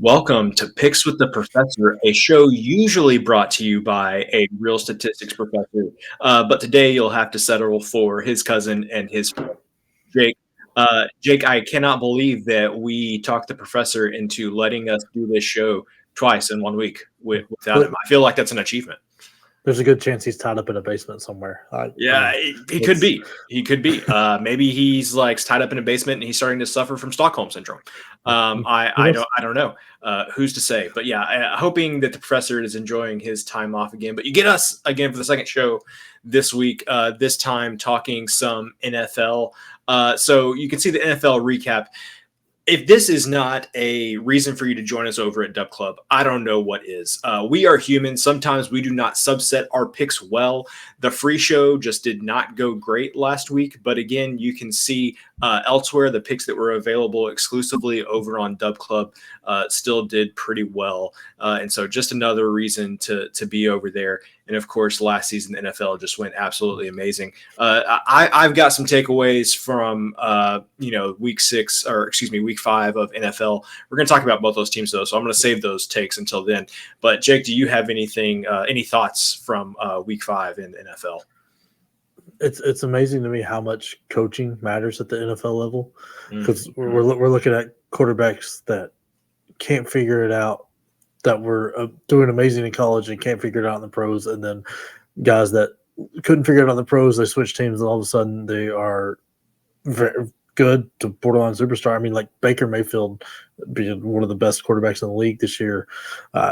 Welcome to Picks with the Professor, a show usually brought to you by a real statistics professor. But today you'll have to settle for his cousin and his friend, Jake. Jake, I cannot believe that we talked the professor into letting us do this show twice in 1 week without him. But I feel like that's an achievement. there's a good chance he's tied up in a basement somewhere. I Yeah, mean, he could it's be. He could be. Maybe he's like tied up in a basement and he's starting to suffer from Stockholm syndrome. I who I knows? don't I don't know. Who's to say? But yeah, hoping that the professor is enjoying his time off again. But you get us again for the second show this week. This time talking some NFL. So you can see the NFL recap. If this is not a reason for you to join us over at Dub Club, I don't know what is. We are human. Sometimes we do not subset our picks well. The free show just did not go great last week. But again, you can see elsewhere the picks that were available exclusively over on Dub Club still did pretty well. And so just another reason to be over there. And of course, last season, the NFL just went absolutely amazing. I've got some takeaways from, week 5 of NFL. We're going to talk about both those teams, though. So I'm going to save those takes until then. But Jake, do you have any thoughts from week 5 in the NFL? It's amazing to me how much coaching matters at the NFL level because Mm-hmm. we're looking at quarterbacks that can't figure it out, that were doing amazing in college and can't figure it out in the pros, and then guys that couldn't figure it out in the pros, they switch teams and all of a sudden they are very good to borderline superstar. I mean, like Baker Mayfield being one of the best quarterbacks in the league this year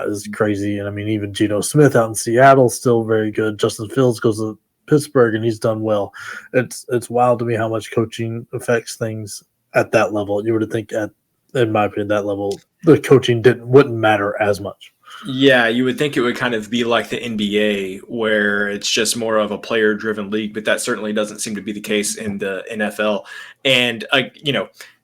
is crazy. And I mean, even Geno Smith out in Seattle still very good. Justin Fields goes to Pittsburgh and he's done well. It's wild to me how much coaching affects things at that level. You would think in my opinion, that level, the coaching wouldn't matter as much. Yeah, you would think it would kind of be like the NBA, where it's just more of a player-driven league, but that certainly doesn't seem to be the case in the NFL. And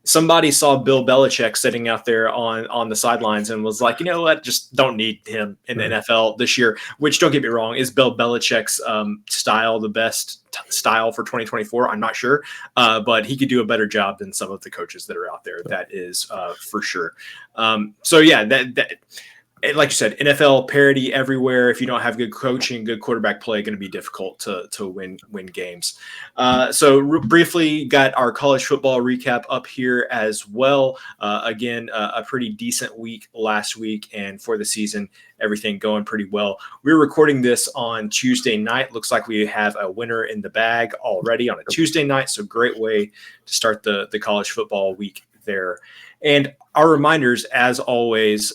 somebody saw Bill Belichick sitting out there on the sidelines and was like, you know what, just don't need him in the NFL this year. Which, don't get me wrong, is Bill Belichick's style the best style for 2024? I'm not sure, but he could do a better job than some of the coaches that are out there. That is for sure. So yeah, that like you said, NFL parity everywhere. If you don't have good coaching, good quarterback play, going to be difficult to win games. Briefly, got our college football recap up here as well. Again, a pretty decent week last week, and for the season, everything going pretty well. We're recording this on Tuesday night. Looks like we have a winner in the bag already on a Tuesday night. So great way to start the college football week there. And our reminders, as always,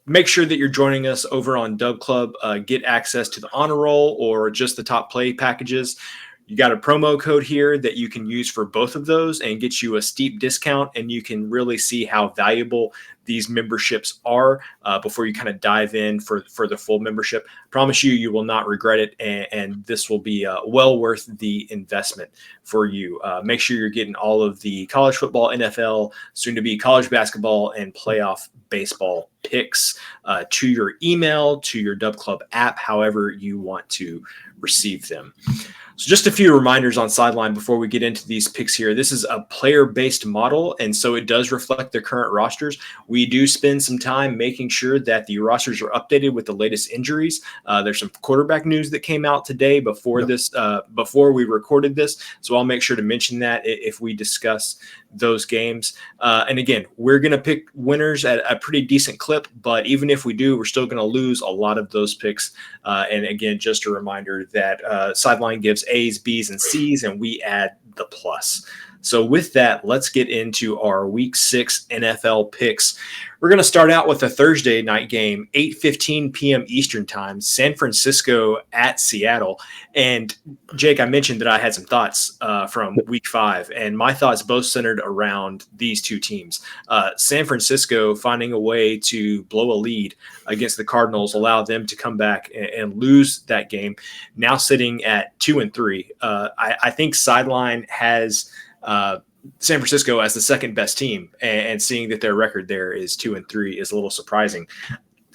make sure that you're joining us over on Dub Club. Get access to the honor roll or just the top play packages. You got a promo code here that you can use for both of those and get you a steep discount. And you can really see how valuable these memberships are before you kind of dive in for the full membership. Promise you will not regret it. And this will be well worth the investment for you. Make sure you're getting all of the college football, NFL, soon to be college basketball, and playoff baseball picks to your email, to your Dub Club app, however you want to receive them. So just a few reminders on Sideline before we get into these picks here. This is a player-based model, and so it does reflect the current rosters. We do spend some time making sure that the rosters are updated with the latest injuries. There's some quarterback news that came out today before we recorded this, so I'll make sure to mention that if we discuss those games. And again, we're going to pick winners at a pretty decent clip, but even if we do, we're still going to lose a lot of those picks. And again, just a reminder that Sideline gives A's, B's, and C's, and we add the plus. So with that, let's get into our Week 6 NFL picks. We're going to start out with a Thursday night game, 8:15 p.m. Eastern time, San Francisco at Seattle. And Jake, I mentioned that I had some thoughts from Week 5, and my thoughts both centered around these two teams. San Francisco finding a way to blow a lead against the Cardinals, allow them to come back and lose that game, now sitting at 2-3. I think Sideline has San Francisco as the second best team, and seeing that their record there is 2-3 is a little surprising.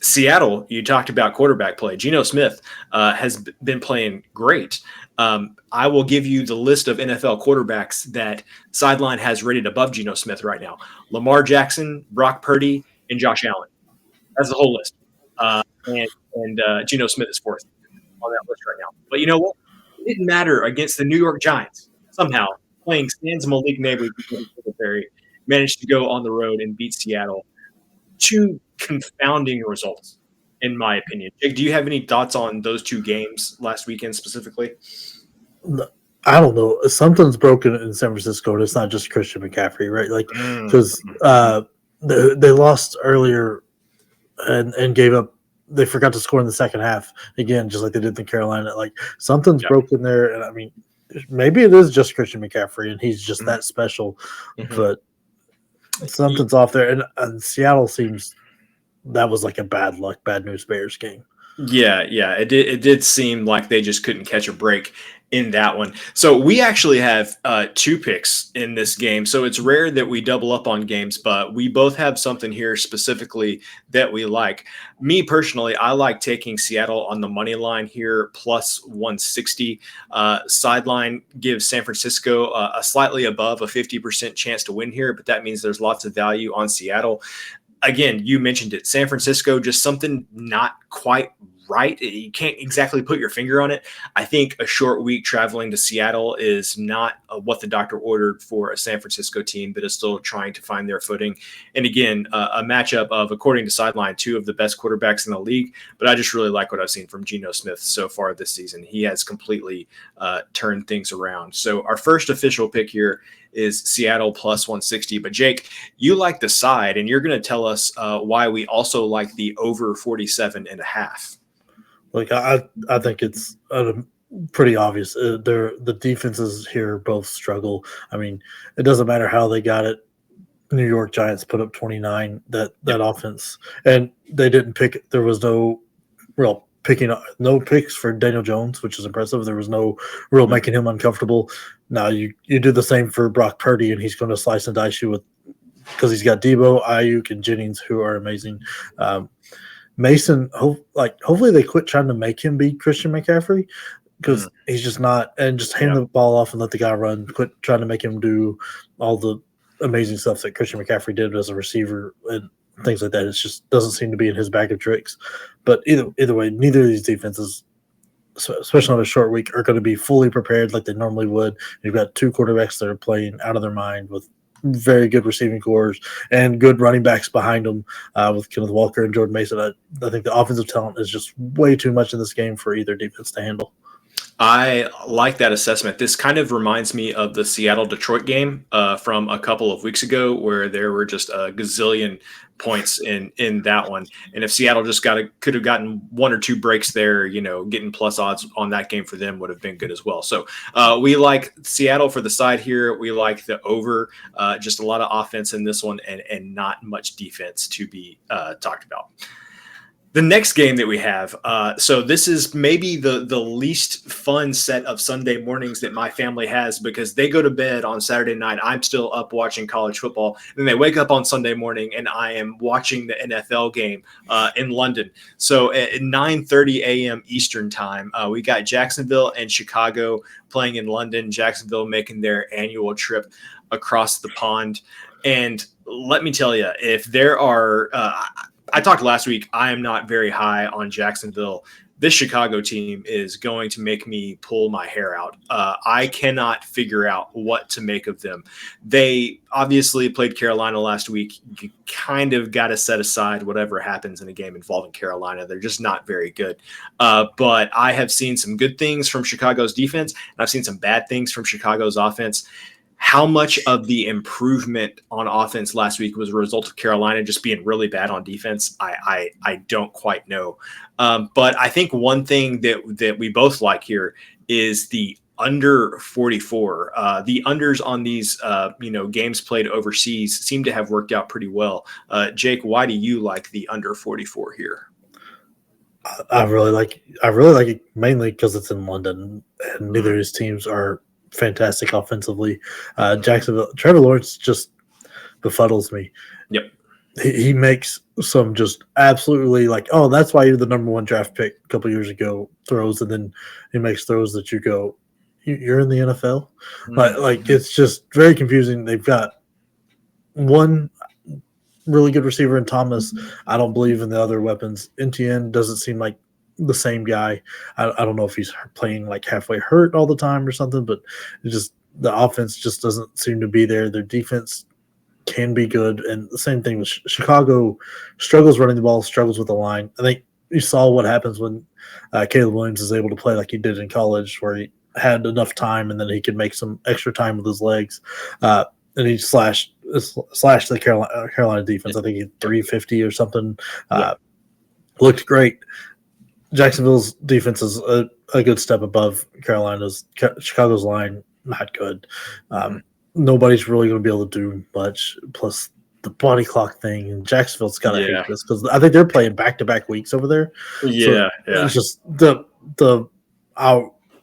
Seattle, you talked about quarterback play. Geno Smith has been playing great. I will give you the list of NFL quarterbacks that Sideline has rated above Geno Smith right now: Lamar Jackson, Brock Purdy, and Josh Allen. That's the whole list. And Geno Smith is fourth on that list right now. But you know what? It didn't matter against the New York Giants. Somehow, playing Sans Malik Nabely managed to go on the road and beat Seattle. Two confounding results, in my opinion. Jake, do you have any thoughts on those two games last weekend specifically? I don't know. Something's broken in San Francisco, and it's not just Christian McCaffrey, right? Like, because they lost earlier and gave up. They forgot to score in the second half again, just like they did in Carolina. Like, something's broken there, and I mean, maybe it is just Christian McCaffrey, and he's just that special, but something's off there. And Seattle seems that was like a bad luck, bad news Bears game. Yeah, it did seem like they just couldn't catch a break in that one. So we actually have two picks in this game. So it's rare that we double up on games, but we both have something here specifically that we like. Me personally, I like taking Seattle on the money line here, plus 160. Sideline gives San Francisco a slightly above a 50% chance to win here, but that means there's lots of value on Seattle. Again, you mentioned it. San Francisco, just something not quite right. You can't exactly put your finger on it. I think a short week traveling to Seattle is not what the doctor ordered for a San Francisco team that is still trying to find their footing. And again, a matchup of, according to Sideline, two of the best quarterbacks in the league. But I just really like what I've seen from Geno Smith so far this season. He has completely turned things around. So our first official pick here is Seattle plus 160. But Jake, you like the side, and you're going to tell us why we also like the over 47.5. Like, I think it's pretty obvious. The defenses here both struggle. I mean, it doesn't matter how they got it. New York Giants put up 29. That offense, and they didn't pick. There was no real no picks for Daniel Jones, which is impressive. There was no real making him uncomfortable. Now you do the same for Brock Purdy, and he's going to slice and dice you because he's got Debo, Ayuk, and Jennings, who are amazing. Mason, hopefully they quit trying to make him be Christian McCaffrey, because he's just not, and just hand the ball off and let the guy run. Quit trying to make him do all the amazing stuff that Christian McCaffrey did as a receiver and things like that. It just doesn't seem to be in his bag of tricks. But either way, neither of these defenses, especially on a short week, are going to be fully prepared like they normally would. You've got two quarterbacks that are playing out of their mind with very good receiving cores and good running backs behind them with Kenneth Walker and Jordan Mason. I think the offensive talent is just way too much in this game for either defense to handle. I like that assessment. This kind of reminds me of the Seattle-Detroit game from a couple of weeks ago, where there were just a gazillion points in that one. And if Seattle just could have gotten one or two breaks there, getting plus odds on that game for them would have been good as well. So we like Seattle for the side here. We like the over, just a lot of offense in this one and not much defense to be talked about. The next game that we have, so this is maybe the least fun set of Sunday mornings that my family has, because they go to bed on Saturday night. I'm still up watching college football. And then they wake up on Sunday morning, and I am watching the NFL game in London. So at 9:30 a.m. Eastern time, we got Jacksonville and Chicago playing in London. Jacksonville making their annual trip across the pond. And let me tell you, if there are I talked last week, I am not very high on Jacksonville. This Chicago team is going to make me pull my hair out. I cannot figure out what to make of them. They obviously played Carolina last week. You kind of got to set aside whatever happens in a game involving Carolina. They're just not very good. But I have seen some good things from Chicago's defense, and I've seen some bad things from Chicago's offense. How much of the improvement on offense last week was a result of Carolina just being really bad on defense? I don't quite know. But I think one thing that we both like here is the under 44. The unders on these games played overseas seem to have worked out pretty well. Jake, why do you like the under 44 here? I really like it mainly because it's in London, and neither of these teams are fantastic offensively. Jacksonville, Trevor Lawrence just befuddles me. Yep. He makes some just absolutely that's why you're the number one draft pick a couple years ago throws, and then he makes throws that you go, you're in the NFL. Like it's just very confusing. They've got one really good receiver in Thomas. I don't believe in the other weapons. NTN doesn't seem like the same guy. I don't know if he's playing like halfway hurt all the time or something, but it just the offense just doesn't seem to be there. Their defense can be good, and the same thing with Chicago struggles running the ball, struggles with the line. I think you saw what happens when Caleb Williams is able to play like he did in college, where he had enough time and then he could make some extra time with his legs. And he slashed the Carolina defense. I think he had 350 or something. Looked great. Jacksonville's defense is a good step above Carolina's. Chicago's line, not good. Nobody's really going to be able to do much. Plus the body clock thing, and Jacksonville's got to hate this because I think they're playing back-to-back weeks over there. It's just the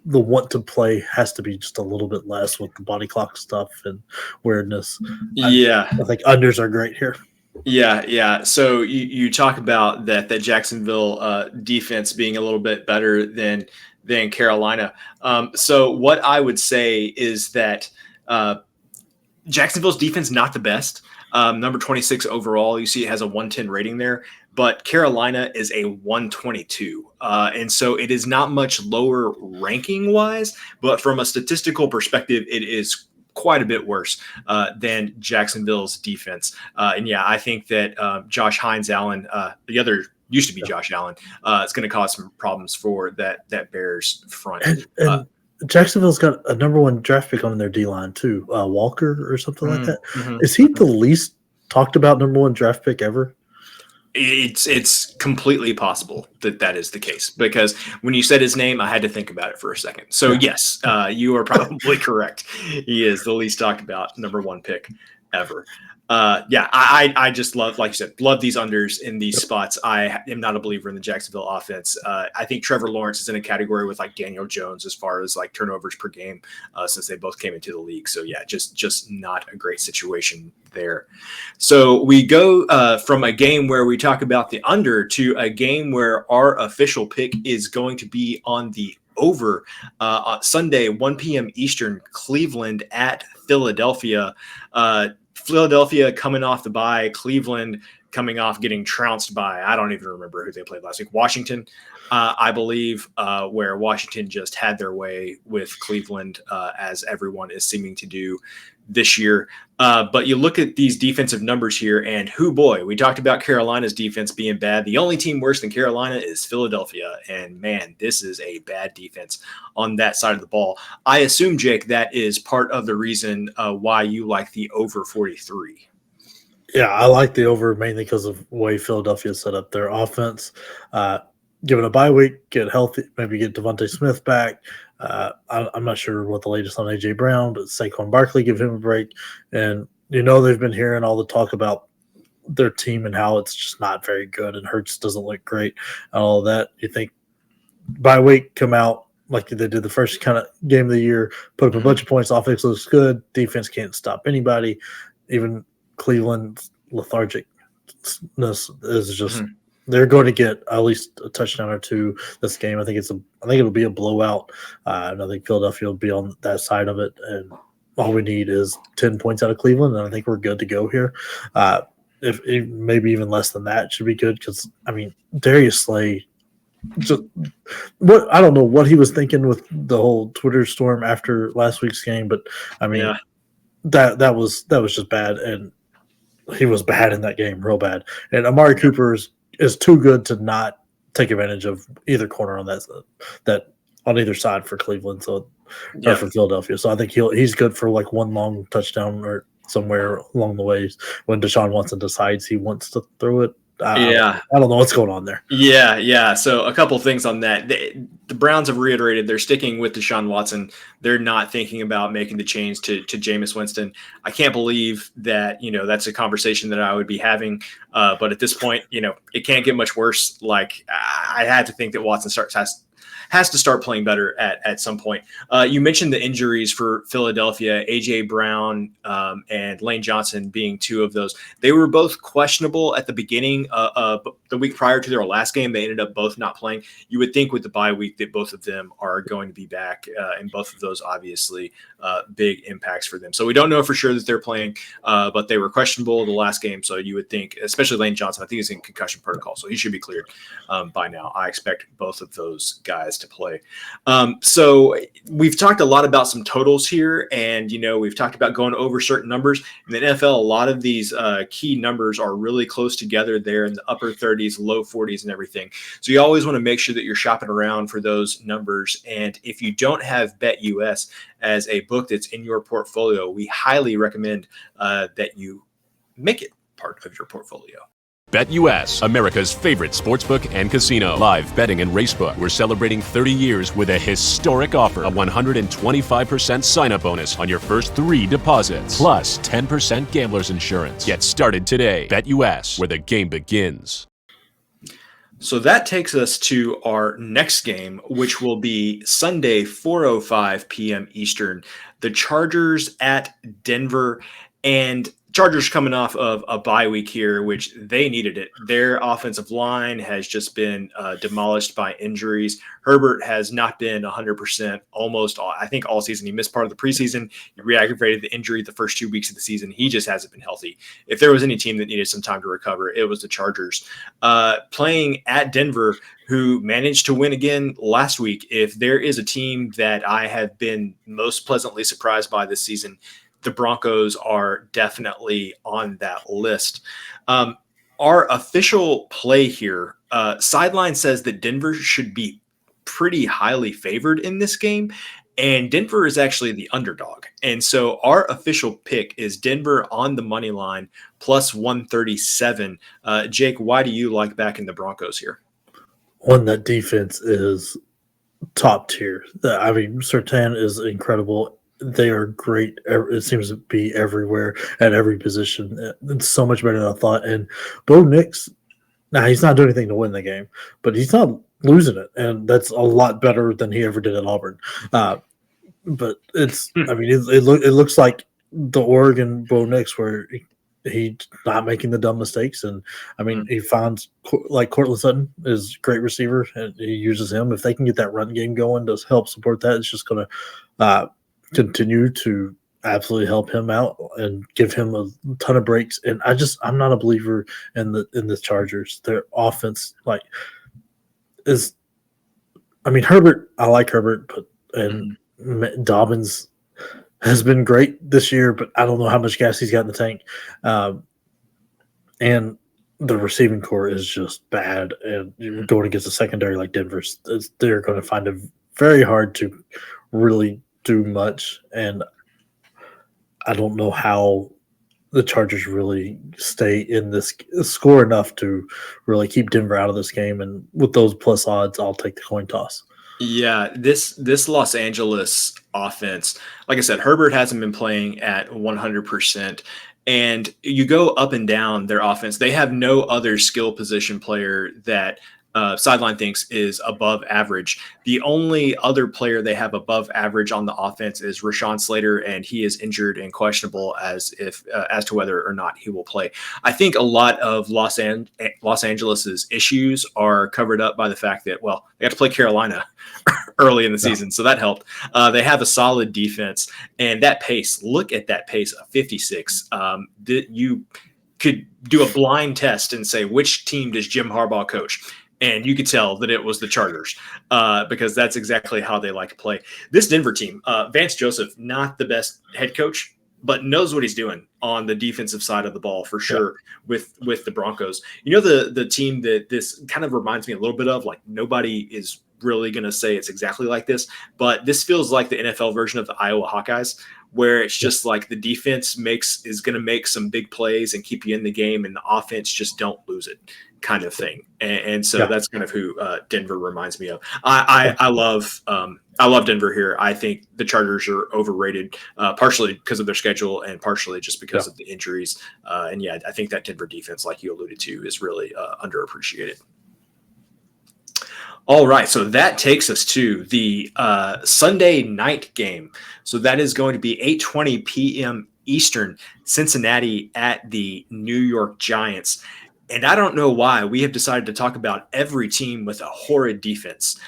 want to play has to be just a little bit less with the body clock stuff and weirdness. I think unders are great here. Yeah. So you talk about that Jacksonville defense being a little bit better than Carolina. So what I would say is that Jacksonville's defense not the best. Number 26 overall. You see it has a 110 rating there, but Carolina is a 122. And so it is not much lower ranking wise, but from a statistical perspective, it is quite a bit worse than Jacksonville's defense. And I think that Josh Hines-Allen, the other used to be Josh Allen, is going to cause some problems for that Bears front. And Jacksonville's got a number 1 draft pick on their D-line too, Walker or something like that. Is he the least talked about number 1 draft pick ever? It's completely possible that is the case, because when you said his name, I had to think about it for a second. So yes, you are probably correct. He is the least talked about number 1 pick ever. I just love, like you said, love these unders in these spots. I am not a believer in the Jacksonville offense. I think Trevor Lawrence is in a category with like Daniel Jones as far as like turnovers per game since they both came into the league. So just not a great situation there. So we go from a game where we talk about the under to a game where our official pick is going to be on the over Sunday, 1 p.m. Eastern, Cleveland at Philadelphia. Philadelphia coming off the bye, Cleveland coming off getting trounced by, I don't even remember who they played last week, Washington, I believe, where Washington just had their way with Cleveland, as everyone is seeming to do this year. But you look at these defensive numbers here, and boy, we talked about Carolina's defense being bad. The only team worse than Carolina is Philadelphia. And man, this is a bad defense on that side of the ball. I assume, Jake, that is part of the reason why you like the over 43. Yeah, I like the over mainly because of the way Philadelphia set up their offense. Given a bye week, get healthy, maybe get Devontae Smith back. I'm not sure what the latest on A.J. Brown, but Saquon Barkley, give him a break. And, they've been hearing all the talk about their team and how it's just not very good and Hurts doesn't look great and all of that. You think bye week, come out like they did the first kind of game of the year, put up a bunch of points, offense looks good, defense can't stop anybody. Even Cleveland's lethargicness is just they're going to get at least a touchdown or two this game. I think it'll be a blowout. And I think Philadelphia will be on that side of it, and all we need is 10 points out of Cleveland, and I think we're good to go here. If maybe even less than that should be good, because Darius Slay, I don't know what he was thinking with the whole Twitter storm after last week's game, but that was just bad, and he was bad in that game, real bad. And Amari Cooper is too good to not take advantage of either corner on that on either side for Cleveland, or for Philadelphia. So I think he's good for like one long touchdown or somewhere along the way when Deshaun Watson decides he wants to throw it. I don't know what's going on there. Yeah. So a couple things on that. The Browns have reiterated they're sticking with Deshaun Watson. They're not thinking about making the change to Jameis Winston. I can't believe that, that's a conversation that I would be having. But at this point, it can't get much worse. Like, I had to think that Watson has to start playing better at some point. You mentioned the injuries for Philadelphia, A.J. Brown and Lane Johnson being two of those. They were both questionable at the beginning the week prior to their last game. They ended up both not playing. You would think with the bye week that both of them are going to be back, and both of those obviously big impacts for them. So we don't know for sure that they're playing, but they were questionable the last game. So you would think, especially Lane Johnson, I think he's in concussion protocol, so he should be cleared by now. I expect both of those guys to play. So we've talked a lot about some totals here, and we've talked about going over certain numbers. In the NFL, a lot of these key numbers are really close together there in the upper 30s, low 40s, and everything. So you always want to make sure that you're shopping around for those numbers. And if you don't have BetUS as a book that's in your portfolio, we highly recommend that you make it part of your portfolio. BetUS, America's favorite sportsbook and casino. Live betting and racebook. We're celebrating 30 years with a historic offer. A 125% sign-up bonus on your first 3 deposits. Plus 10% gambler's insurance. Get started today. BetUS, where the game begins. So that takes us to our next game, which will be Sunday, 4:05 p.m. Eastern. The Chargers at Denver. And Chargers coming off of a bye week here, which they needed it. Their offensive line has just been demolished by injuries. Herbert has not been 100% I think all season. He missed part of the preseason. He re-aggravated the injury the first 2 weeks of the season. He just hasn't been healthy. If there was any team that needed some time to recover, it was the Chargers. Playing at Denver, who managed to win again last week. If there is a team that I have been most pleasantly surprised by this season, the Broncos are definitely on that list. Our official play here, Sideline says that Denver should be pretty highly favored in this game, and Denver is actually the underdog. And so our official pick is Denver on the money line plus 137. Jake, why do you like backing the Broncos here? One, that defense is top tier. I mean, Surtain is incredible. They are great. It seems to be everywhere at every position. It's so much better than I thought. And Bo Nix, now he's not doing anything to win the game, but he's not losing it, and that's a lot better than he ever did at Auburn. But it's, I mean, it looks like the Oregon Bo Nix where he's not making the dumb mistakes. And I mean, he finds like Cortland Sutton is a great receiver, and he uses him. If they can get that run game going to help support that, it's just going to continue to absolutely help him out and give him a ton of breaks. And I'm not a believer in the Chargers. Their offense Herbert, I like Herbert, and Dobbins has been great this year, but I don't know how much gas he's got in the tank. And the receiving core is just bad, and you're going against a secondary like Denver's, they're going to find it very hard to really do much. And I don't know how the Chargers really stay in this score enough to really keep Denver out of this game. And with those plus odds, I'll take the coin toss. Yeah, this Los Angeles offense, like I said, Herbert hasn't been playing at 100%. And you go up and down their offense. They have no other skill position player that Sideline thinks is above average. The only other player they have above average on the offense is Rashawn Slater, and he is injured and questionable as to whether or not he will play. I think a lot of Los Angeles's issues are covered up by the fact that, well, they got to play Carolina early in the season, so that helped. They have a solid defense, and that pace. Look at that pace of 56. You could do a blind test and say, which team does Jim Harbaugh coach? And you could tell that it was the Chargers because that's exactly how they like to play. This Denver team, Vance Joseph, not the best head coach, but knows what he's doing on the defensive side of the ball for sure with the Broncos. You know, the team that this kind of reminds me a little bit of, like nobody is really going to say it's exactly like this, but this feels like the NFL version of the Iowa Hawkeyes, where it's just like the defense is going to make some big plays and keep you in the game, and the offense just don't lose it kind of thing. And so that's kind of who Denver reminds me of. I love Denver here. I think the Chargers are overrated, partially because of their schedule and partially just because of the injuries. And I think that Denver defense, like you alluded to, is really underappreciated. All right, so that takes us to the Sunday night game. So that is going to be 8:20 p.m. Eastern, Cincinnati at the New York Giants. And I don't know why we have decided to talk about every team with a horrid defense,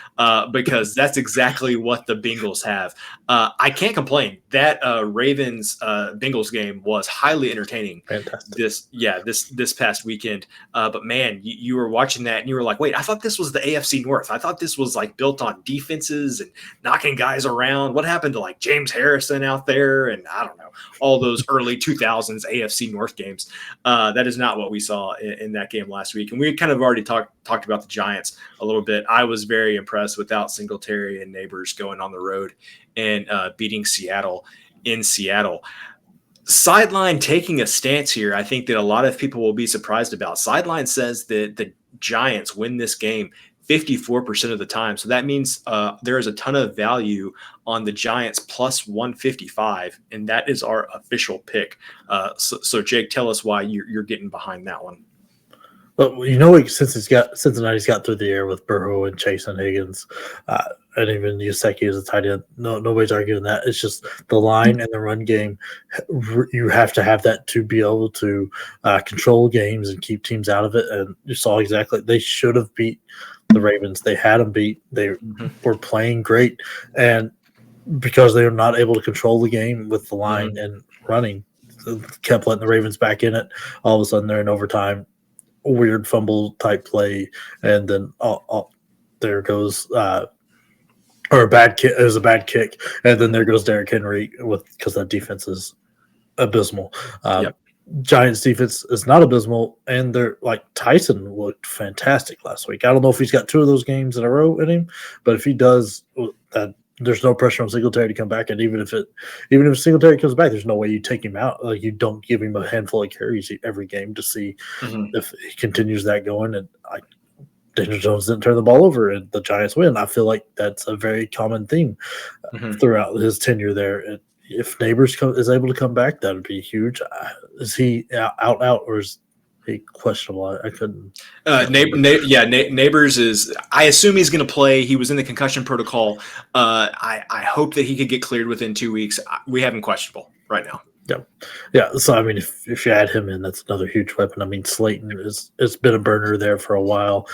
because that's exactly what the Bengals have. I can't complain. That Ravens Bengals game was highly entertaining. Fantastic. This past weekend. But man, you were watching that and you were like, wait, I thought this was the AFC North. I thought this was like built on defenses and knocking guys around. What happened to like James Harrison out there? And I don't know, all those early 2000s AFC North games. That is not what we saw in that game last week. And we kind of already talked about the Giants a little bit. I was very impressed without Singletary and Neighbors going on the road and beating Seattle in Seattle. Sideline taking a stance here, I think that a lot of people will be surprised about. Sideline says that the Giants win this game 54% of the time. So that means there is a ton of value on the Giants plus 155, and that is our official pick. So Jake, tell us why you're getting behind that one. Well, since Cincinnati's got through the air with Burrow and Chase and Higgins, and even Yoseki as a tight end, nobody's arguing that. It's just the line and the run game. You have to have that to be able to control games and keep teams out of it. And you saw exactly they should have beat the Ravens. They had them beat. They were playing great, and because they were not able to control the game with the line and running, kept letting the Ravens back in it. All of a sudden, they're in overtime. Weird fumble type play, and then there goes or a bad kick. It was a bad kick, and then there goes Derrick Henry because that defense is abysmal. Giants defense is not abysmal, and they're like Tyson looked fantastic last week. I don't know if he's got 2 of those games in a row in him, but if he does, there's no pressure on Singletary to come back. And even if Singletary comes back, there's no way you take him out. Like, you don't give him a handful of carries every game to see if he continues that going. And Daniel Jones didn't turn the ball over, and the Giants win. I feel like that's a very common theme throughout his tenure there. And if Neighbors is able to come back, that would be huge. Is he out, or is he questionable? I couldn't. Neighbors is. I assume he's going to play. He was in the concussion protocol. I hope that he could get cleared within 2 weeks. We have him questionable right now. Yeah. So I mean, if you add him in, that's another huge weapon. I mean, Slayton it's been a burner there for a while.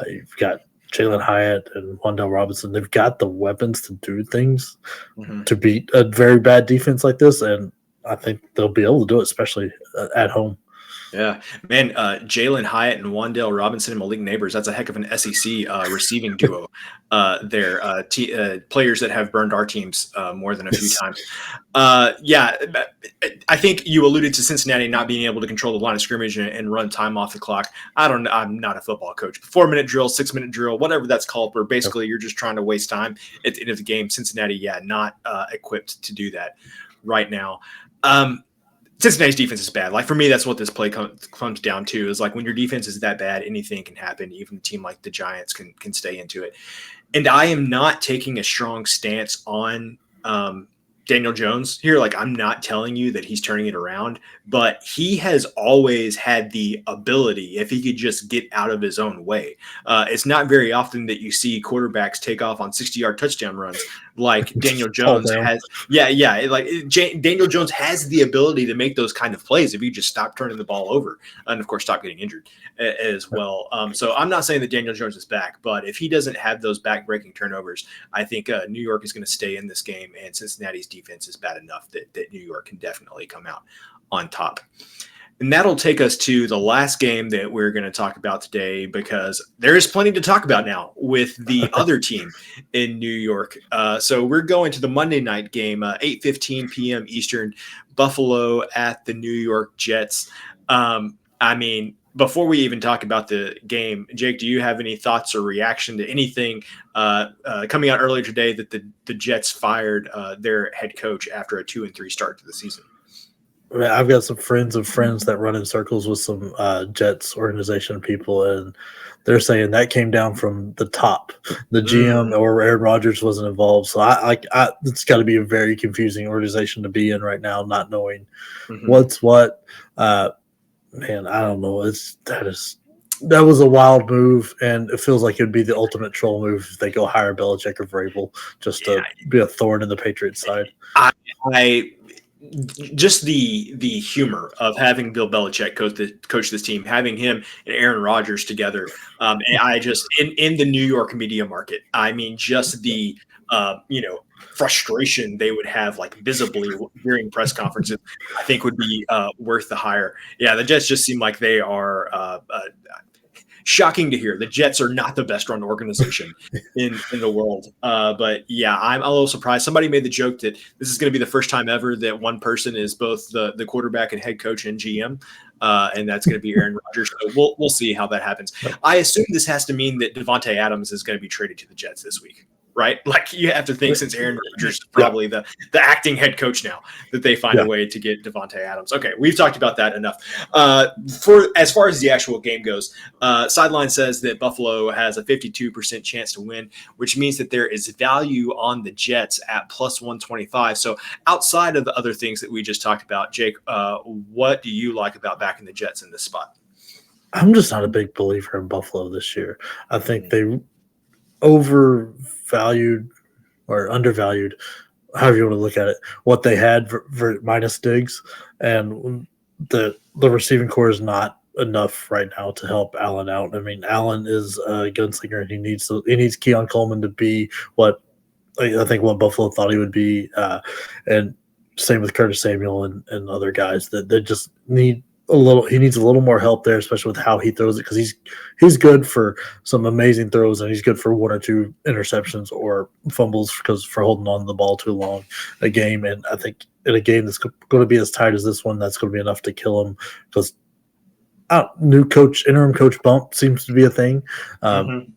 You've got Jalen Hyatt and Wan'Dale Robinson. They've got the weapons to do things to beat a very bad defense like this, and I think they'll be able to do it, especially at home. Yeah, man, Jalen Hyatt and Wan'Dale Robinson and Malik Neighbors, that's a heck of an SEC receiving duo. They're players that have burned our teams more than a few times. I think you alluded to Cincinnati not being able to control the line of scrimmage and run time off the clock. I'm not a football coach. 4-minute drill, 6-minute drill, whatever that's called, where basically you're just trying to waste time at the end of the game. Cincinnati, not equipped to do that right now. Cincinnati's defense is bad. Like, for me, that's what this play comes down to, is like, when your defense is that bad, anything can happen. Even a team like the Giants can stay into it. And I am not taking a strong stance on Daniel Jones here. Like, I'm not telling you that he's turning it around, but he has always had the ability, if he could just get out of his own way. It's not very often that you see quarterbacks take off on 60-yard touchdown runs like Daniel Jones has. Daniel Jones has the ability to make those kind of plays if you just stop turning the ball over and, of course, stop getting injured as well. So I'm not saying that Daniel Jones is back, but if he doesn't have those back-breaking turnovers, I think New York is going to stay in this game, and Cincinnati's defense is bad enough that New York can definitely come out on top. And that'll take us to the last game that we're going to talk about today, because there is plenty to talk about now with the other team in New York. So we're going to the Monday night game, 8:15 p.m. Eastern, Buffalo at the New York Jets. Before we even talk about the game, Jake, do you have any thoughts or reaction to anything coming out earlier today that the Jets fired their head coach after a 2-3 start to the season? I've got some friends of friends that run in circles with some Jets organization people, and they're saying that came down from the top. The GM or Aaron Rodgers wasn't involved. So it's got to be a very confusing organization to be in right now, not knowing what's what. Man, I don't know. That was a wild move, and it feels like it'd be the ultimate troll move if they go hire Belichick or Vrabel just to be a thorn in the Patriots' side. I just the humor of having Bill Belichick coach this team, having him and Aaron Rodgers together. And I just in the New York media market, I mean, just the frustration they would have like visibly during press conferences, I think would be worth the hire. Yeah, the Jets just seem like they are shocking to hear. The Jets are not the best run organization in the world. But yeah, I'm a little surprised. Somebody made the joke that this is going to be the first time ever that one person is both the quarterback and head coach and GM. And that's going to be Aaron Rodgers. So we'll see how that happens. I assume this has to mean that Devontae Adams is going to be traded to the Jets this week. Right? Like you have to think since Aaron Rodgers is probably the acting head coach now that they find a way to get Devontae Adams. Okay, we've talked about that enough. For as far as the actual game goes, Sideline says that Buffalo has a 52% chance to win, which means that there is value on the Jets at plus 125. So outside of the other things that we just talked about, Jake, what do you like about backing the Jets in this spot? I'm just not a big believer in Buffalo this year. I think they overvalued or undervalued, however you want to look at it, what they had for minus Diggs, and the receiving core is not enough right now to help Allen out. I mean, Allen is a gunslinger, and he needs Keon Coleman to be what what Buffalo thought he would be, and same with Curtis Samuel and other guys that they just need. He needs a little more help there, especially with how he throws it, because he's good for some amazing throws, and he's good for one or two interceptions or fumbles for holding on to the ball too long a game. And I think in a game that's going to be as tight as this one, that's going to be enough to kill him, because interim coach bump seems to be a thing. And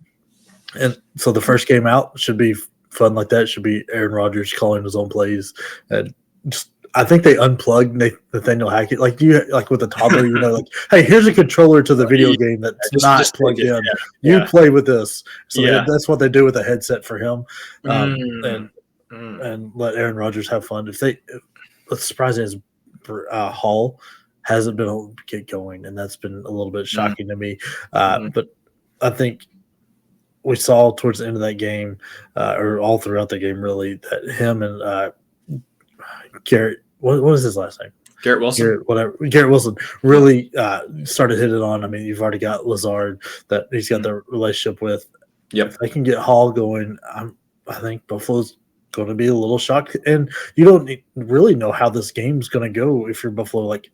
so the first game out should be fun like that. It should be Aaron Rodgers calling his own plays, and just I think they unplugged Nathaniel Hackett, like with a toddler, like, hey, here's a controller to the video game that's just plugged in. You play with this. So that's what they do with a headset for him, and let Aaron Rodgers have fun. What's surprising is Hall hasn't been able to get going, and that's been a little bit shocking to me. But I think we saw towards the end of that game, or all throughout the game, really, that him and Garrett, what was his last name? Garrett Wilson. Garrett Wilson really started hitting on. I mean, you've already got Lazard that he's got the relationship with. Yep. If they can get Hall going, I think Buffalo's going to be a little shocked. And you don't really know how this game's going to go if you're Buffalo. Like,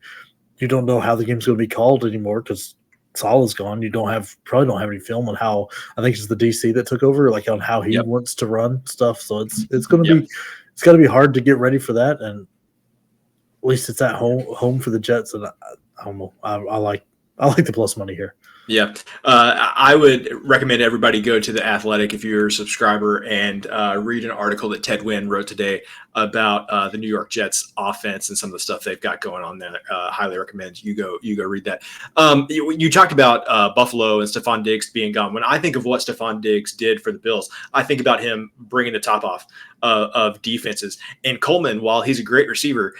you don't know how the game's going to be called anymore because Salah's gone. You probably don't have any film on how. I think it's the DC that took over, like on how he wants to run stuff. So it's going to be. It's got to be hard to get ready for that, and at least it's at home for the Jets. And I don't know. I like the plus money here. Yeah, I would recommend everybody go to The Athletic if you're a subscriber and read an article that Ted Wynn wrote today about the New York Jets offense and some of the stuff they've got going on there. Highly recommend you go read that. You talked about Buffalo and Stephon Diggs being gone. When I think of what Stephon Diggs did for the Bills, I think about him bringing the top off of defenses. And Coleman, while he's a great receiver,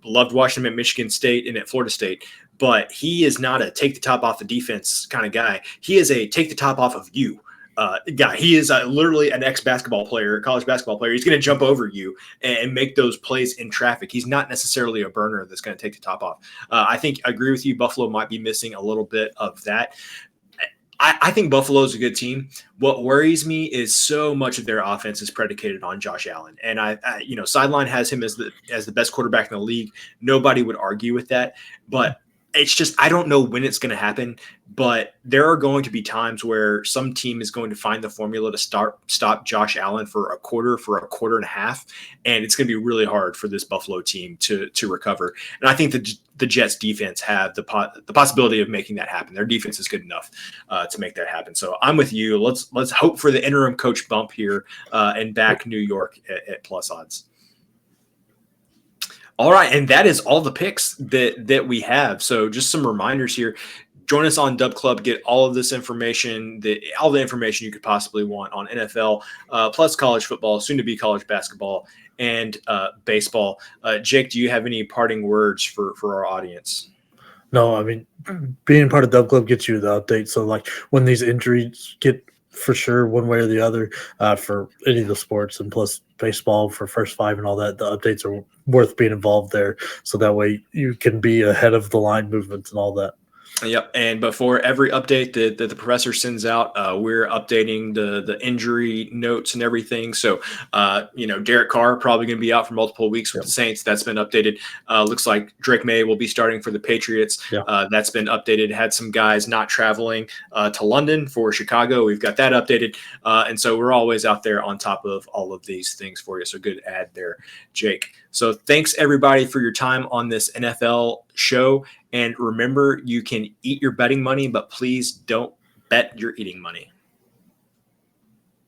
loved watching him at Michigan State and at Florida State. But he is not a take the top off the defense kind of guy. He is a take the top off of you guy. He is literally an college basketball player. He's going to jump over you and make those plays in traffic. He's not necessarily a burner that's going to take the top off. I agree with you. Buffalo might be missing a little bit of that. I think Buffalo's a good team. What worries me is so much of their offense is predicated on Josh Allen. And Sideline has him as the best quarterback in the league. Nobody would argue with that. But it's just, I don't know when it's going to happen, but there are going to be times where some team is going to find the formula to stop Josh Allen for a quarter and a half. And it's going to be really hard for this Buffalo team to recover. And I think the Jets defense have the possibility of making that happen. Their defense is good enough to make that happen. So I'm with you. Let's hope for the interim coach bump here and back New York at plus odds. All right, and that is all the picks that we have. So just some reminders here. Join us on Dub Club. Get all of this information, all the information you could possibly want on NFL, plus college football, soon to be college basketball, and baseball. Jake, do you have any parting words for our audience? No, I mean, being part of Dub Club gets you the update. So, like, when these injuries get for sure one way or the other for any of the sports, and plus baseball for first five and all that, the updates are worth being involved there. So that way you can be ahead of the line movements and all that. Yep. And before every update that the professor sends out, we're updating the injury notes and everything. So, Derek Carr probably going to be out for multiple weeks with the Saints. That's been updated. Looks like Drake May will be starting for the Patriots. Yeah. That's been updated. Had some guys not traveling to London for Chicago. We've got that updated. And so we're always out there on top of all of these things for you. So good ad there, Jake. So thanks everybody for your time on this NFL show. And remember, you can eat your betting money, but please don't bet your eating money.